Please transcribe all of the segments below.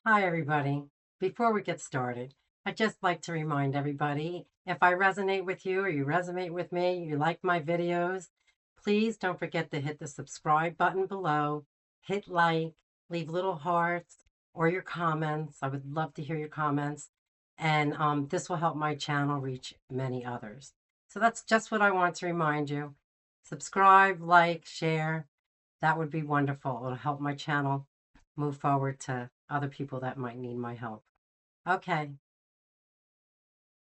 Hi, everybody. Before we get started, I'd just like to remind everybody, if I resonate with you or you resonate with me, you like my videos, please don't forget to hit the subscribe button below, hit like, leave little hearts or your comments. I would love to hear your comments. And this will help my channel reach many others. So that's just what I want to remind you. Subscribe, like, share. That would be wonderful. It'll help my channel move forward to other people that might need my help. Okay,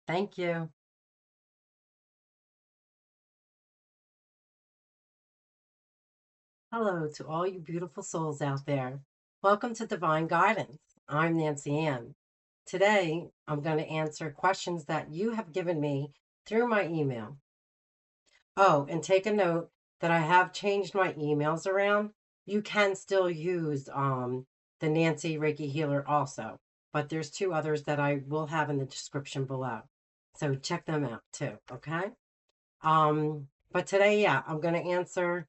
thank you. Hello to all you beautiful souls out there. Welcome to Divine Guidance. I'm Nancy Ann. Today, I'm going to answer questions that you have given me through my email. Oh, and take a note that I have changed my emails around. You can still use the Nancy Reiki Healer also, but there's two others that I will have in the description below. So check them out too, okay? But today, yeah, I'm going to answer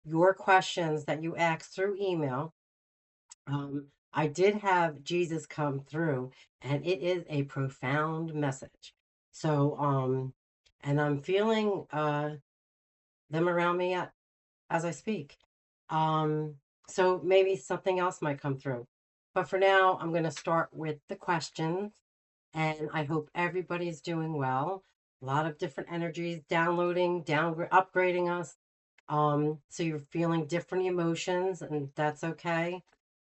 your questions that you asked through email. I did have Jesus come through, and it is a profound message. So, and I'm feeling them around me as I speak. Um, so maybe something else might come through. But for now, I'm going to start with the questions, and I hope everybody's doing well. A lot of different energies downloading, upgrading us. So you're feeling different emotions, and that's okay.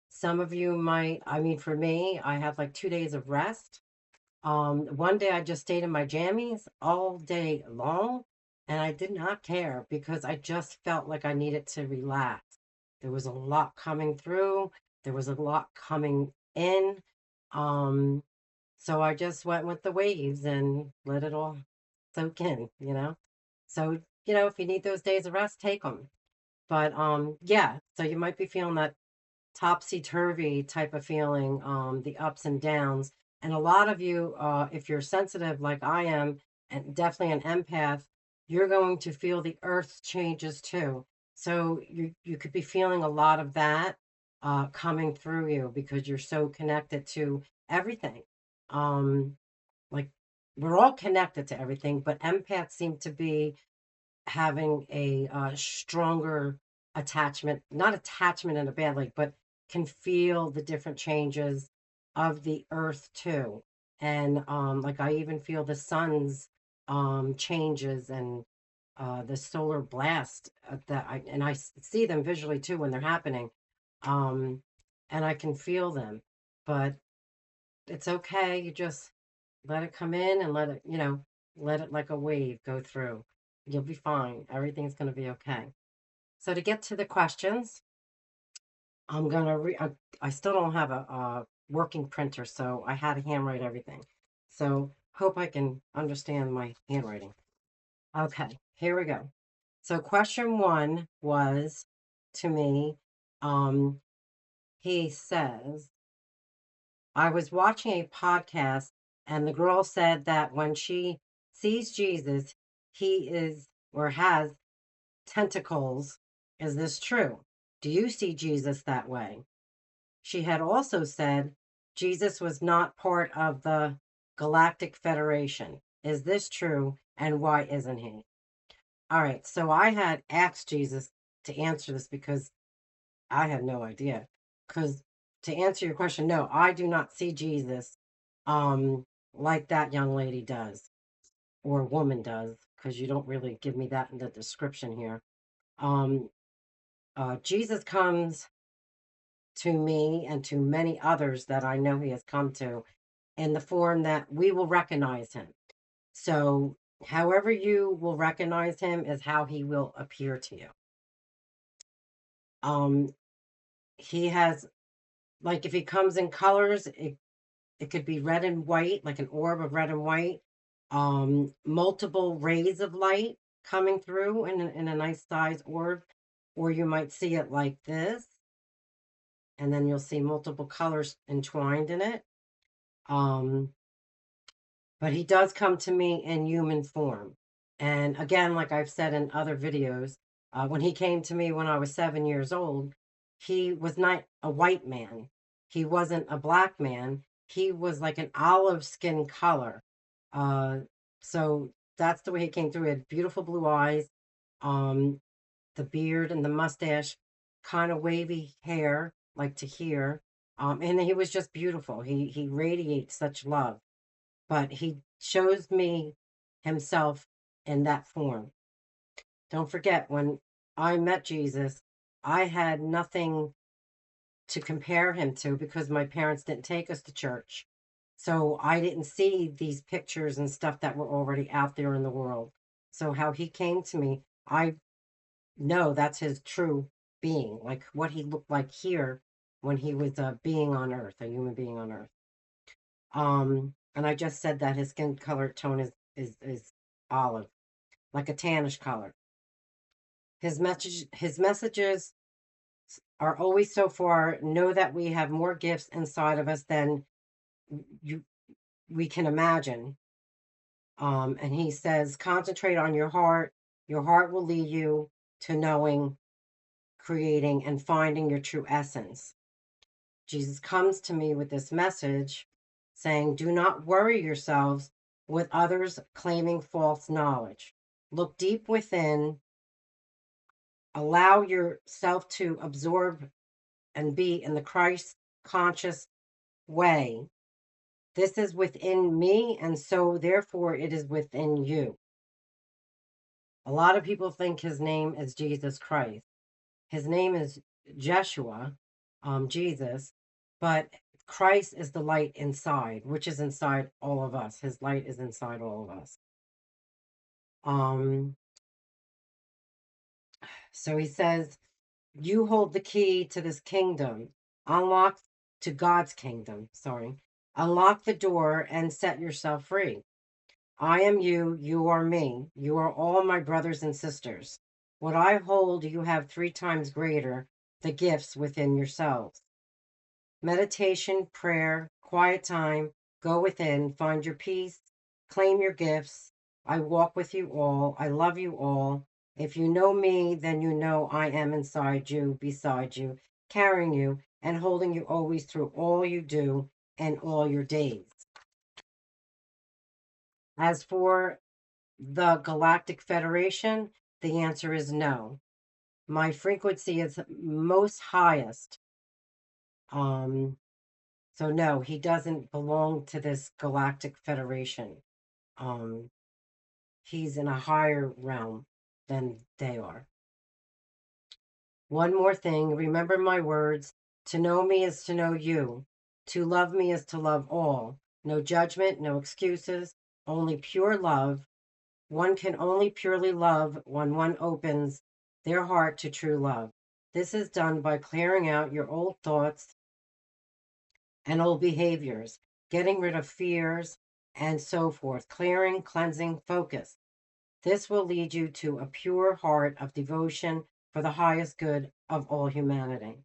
Some of you might, I mean, for me, I had like 2 days of rest. One day I just stayed in my jammies all day long, and I did not care because I just felt like I needed to relax. There was a lot coming through, there was a lot coming in. Um, so I just went with the waves and let it all soak in. So, if you need those days of rest, take them. But yeah, so you might be feeling that topsy-turvy type of feeling, the ups and downs. And a lot of you, if you're sensitive like I am, and definitely an empath, you're going to feel the earth changes too. So you could be feeling a lot of that coming through you because you're so connected to everything. Like we're all connected to everything, but empaths seem to be having a stronger attachment, not attachment in a bad way, but can feel the different changes of the earth too. And like I even feel the sun's changes and the solar blast and I see them visually too when they're happening. Um, and I can feel them, but it's okay. You just let it come in and let it like a wave go through. You'll be fine. Everything's going to be okay. So to get to the questions, I'm going to I still don't have a working printer, so I had to handwrite everything. So hope I can understand my handwriting. Okay, here we go. So question one was to me, um, he says, I was watching a podcast and the girl said that when she sees Jesus, he is or has tentacles. Is this true? Do you see Jesus that way? She had also said Jesus was not part of the Galactic Federation. Is this true? And why isn't he? All right. So I had asked Jesus to answer this because I had no idea. Because to answer your question, no, I do not see Jesus like that young lady does or woman does, because you don't really give me that in the description here. Um, Jesus comes to me and to many others that I know he has come to in the form that we will recognize him. So, however you will recognize him is how he will appear to you. Um, he has, like, if he comes in colors, it could be red and white, like an orb of red and white, multiple rays of light coming through in a nice size orb, or you might see it like this, and then you'll see multiple colors entwined in it. Um, but he does come to me in human form. And again, like I've said in other videos, when he came to me when I was 7 years old, he was not a white man. he wasn't a black man. He was like an olive skin color. Uh, so that's the way he came through. He had beautiful blue eyes, um, the beard and the mustache, kind of wavy hair, like to here. And he was just beautiful. He radiates such love, but he shows me himself in that form. Don't forget, when I met Jesus, I had nothing to compare him to because my parents didn't take us to church. So I didn't see these pictures and stuff that were already out there in the world. So how he came to me, I know that's his true being, like what he looked like here when he was a being on earth, a human being on earth. And I just said that his skin color tone is olive, like a tannish color. His messages are always so far. Know that we have more gifts inside of us than you we can imagine. And he says, concentrate on your heart. Your heart will lead you to knowing, creating, and finding your true essence. Jesus comes to me with this message saying, do not worry yourselves with others claiming false knowledge. Look deep within, allow yourself to absorb and be in the Christ conscious way. This is within me, and so therefore it is within you. A lot of people think his name is Jesus Christ. His name is Jeshua, Jesus, but Christ is the light inside, which is inside all of us. His light is inside all of us. Um, so he says, you hold the key to this kingdom. Unlock to God's kingdom, sorry. Unlock the door and set yourself free. I am you, you are me. You are all my brothers and sisters. What I hold, you have 3 times greater, the gifts within yourselves. Meditation, prayer, quiet time, go within, find your peace, claim your gifts. I walk with you all. I love you all. If you know me, then you know I am inside you, beside you, carrying you, and holding you always through all you do and all your days. As for the Galactic Federation, the answer is no. My frequency is most highest. So no, he doesn't belong to this Galactic Federation. Um, he's in a higher realm than they are. One more thing, remember my words. To know me is to know you. To love me is to love all. No judgment, no excuses, only pure love. One can only purely love when one opens their heart to true love. This is done by clearing out your old thoughts and old behaviors, getting rid of fears, and so forth, clearing, cleansing, focus. This will lead you to a pure heart of devotion for the highest good of all humanity.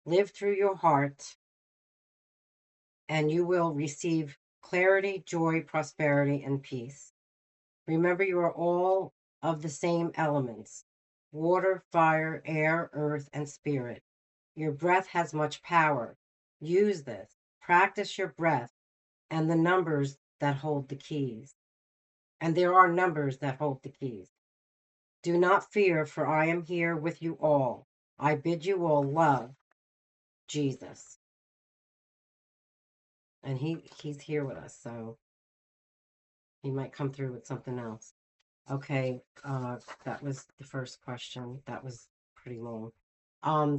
Live through your heart, and you will receive clarity, joy, prosperity, and peace. Remember, you are all of the same elements: water, fire, air, earth, and spirit. Your breath has much power. Use this. Practice your breath and the numbers that hold the keys. And there are numbers that hold the keys. Do not fear, for I am here with you all. I bid you all love Jesus. And he's here with us, so he might come through with something else. Okay, that was the first question. That was pretty long.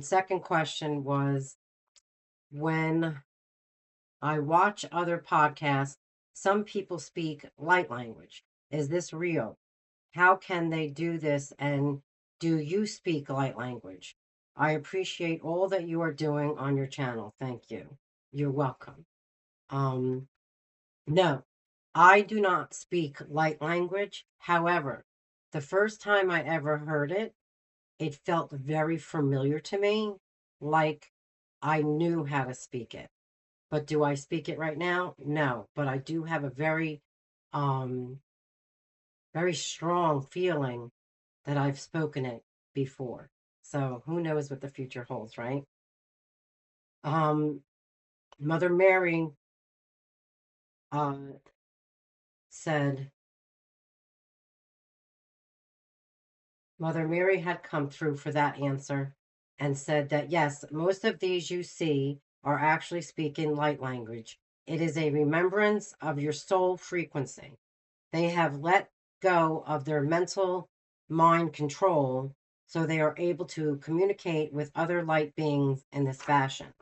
Second question was, when I watch other podcasts, some people speak light language. Is this real? How can they do this? And do you speak light language? I appreciate all that you are doing on your channel. Thank you. You're welcome. No, I do not speak light language. However, the first time I ever heard it, it felt very familiar to me, like I knew how to speak it. But do I speak it right now? No, but I do have a um, very strong feeling that I've spoken it before. So who knows what the future holds, right? Um, Mother Mary said, Mother Mary had come through for that answer and said that yes, most of these you see are actually speaking light language. It is a remembrance of your soul frequency. They have let go of their mental mind control, so they are able to communicate with other light beings in this fashion.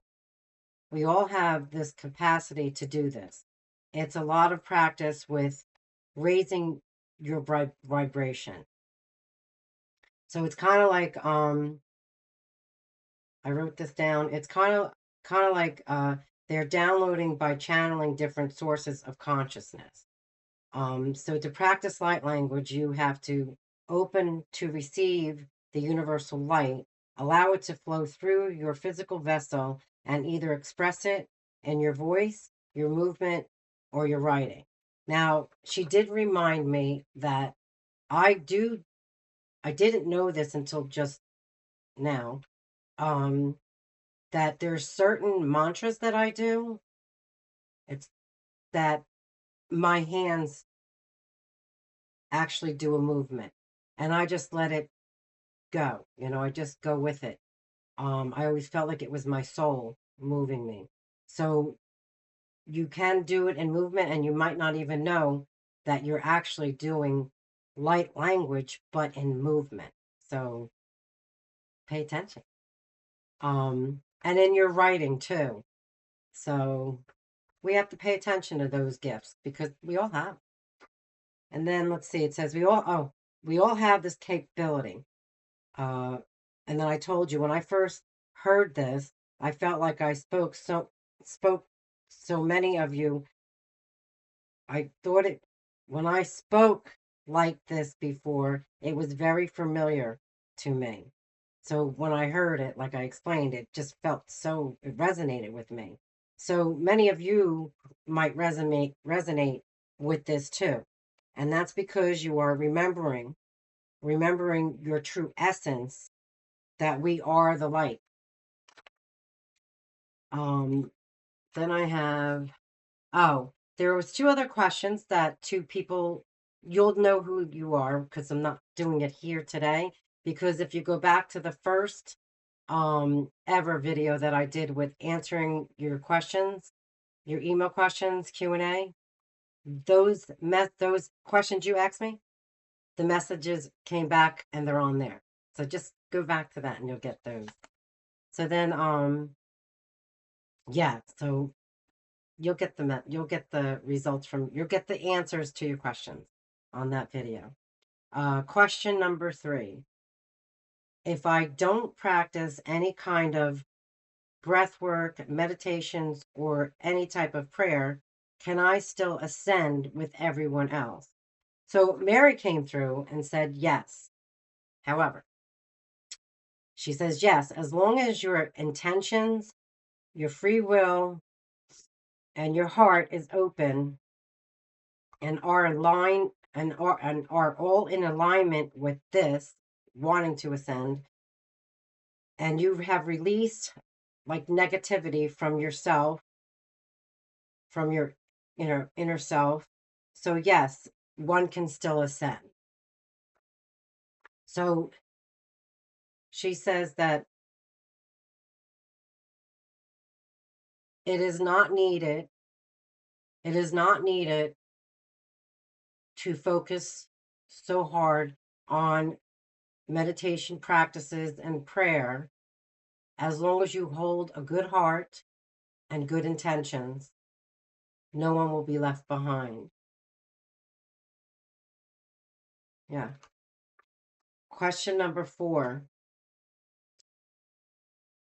We all have this capacity to do this. It's a lot of practice with raising your vibration. So it's kind of like I wrote this down. It's kind of like they're downloading by channeling different sources of consciousness. So to practice light language, you have to open to receive the universal light, allow it to flow through your physical vessel, and either express it in your voice, your movement, or your writing. Now, she did remind me that I didn't know this until just now, um, that there's certain mantras that I do. It's that my hands actually do a movement and I just let it go. I just go with it. I always felt like it was my soul moving me. So you can do it in movement and you might not even know that you're actually doing light language, but in movement. So pay attention. And in your writing too. So we have to pay attention to those gifts because we all have. And then let's see, it says we all have this capability. Uh, and then I told you when I first heard this, I felt like I spoke so many of you. I thought it when I spoke like this before, it was very familiar to me. So when I heard it, like I explained, it just felt it resonated with me. So many of you might resonate with this too. And that's because you are remembering your true essence, that we are the light. Um, then I have, there was two other questions that two people, you'll know who you are because I'm not doing it here today. Because if you go back to the first ever video that I did with answering your questions, your email questions, Q&A, those questions you asked me, the messages came back and they're on there. So just go back to that and you'll get those. So then yeah, so you'll get the results you'll get the answers to your questions on that video. Question number 3. If I don't practice any kind of breath work, meditations, or any type of prayer, can I still ascend with everyone else? So Mary came through and said yes. However, she says yes, as long as your intentions, your free will, and your heart is open and are aligned and are all in alignment with this wanting to ascend, and you have released like negativity from yourself, from your inner self. So yes, one can still ascend. So she says that it is not needed to focus so hard on meditation practices and prayer, as long as you hold a good heart and good intentions, no one will be left behind. Yeah. Question number 4.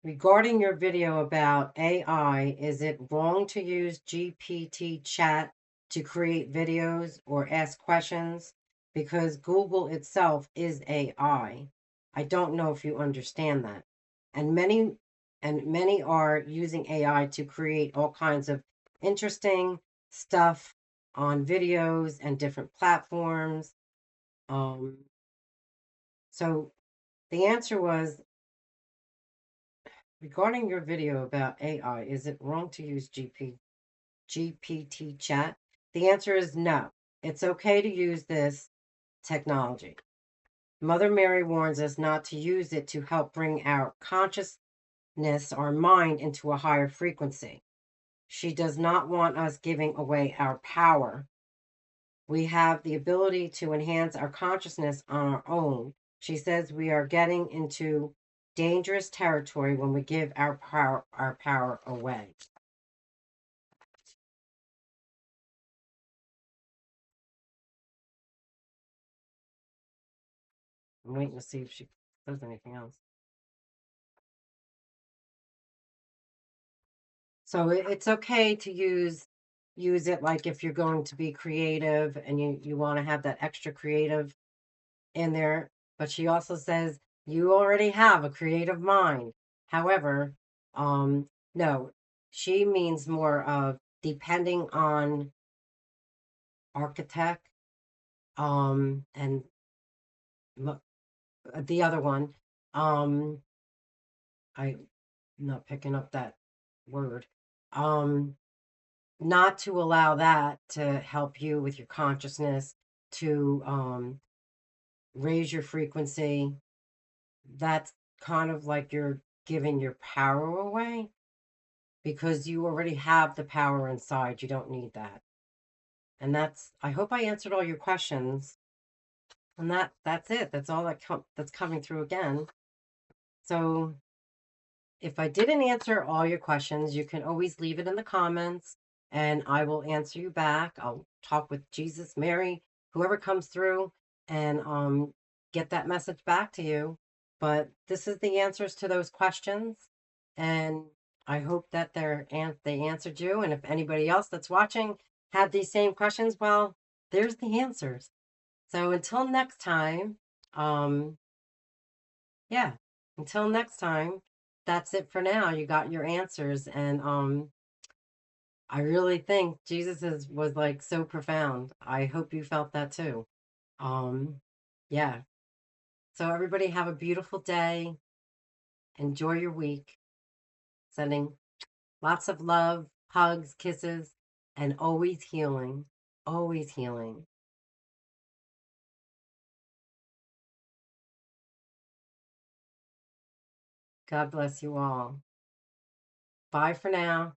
Regarding your video about AI, is it wrong to use GPT chat to create videos or ask questions? Because Google itself is AI. I don't know if you understand that. And many are using AI to create all kinds of interesting stuff on videos and different platforms. So the answer was Regarding your video about AI, is it wrong to use GPT chat? The answer is no. It's okay to use this technology. Mother Mary warns us not to use it to help bring our consciousness, our mind, into a higher frequency. She does not want us giving away our power. We have the ability to enhance our consciousness on our own. She says we are getting into dangerous territory when we give our power away. I'm waiting to see if she says anything else. So it's okay to use it like if you're going to be creative and you want to have that extra creative in there. But she also says you already have a creative mind. However, no, she means more of depending on architect, and the other one, I'm not picking up that word. Um, Not to allow that to help you with your consciousness, to raise your frequency. That's kind of like you're giving your power away because you already have the power inside. You don't need that. And I hope I answered all your questions. And that's it. That's all that's coming through again. So if I didn't answer all your questions, you can always leave it in the comments and I will answer you back. I'll talk with Jesus, Mary, whoever comes through, and get that message back to you. But this is the answers to those questions. And I hope that they answered you. And if anybody else that's watching had these same questions, well, there's the answers. So until next time, yeah, until next time, that's it for now. You got your answers. And I really think was like so profound. I hope you felt that too. Um, yeah. So everybody have a beautiful day. Enjoy your week. Sending lots of love, hugs, kisses, and always healing. Always healing. God bless you all. Bye for now.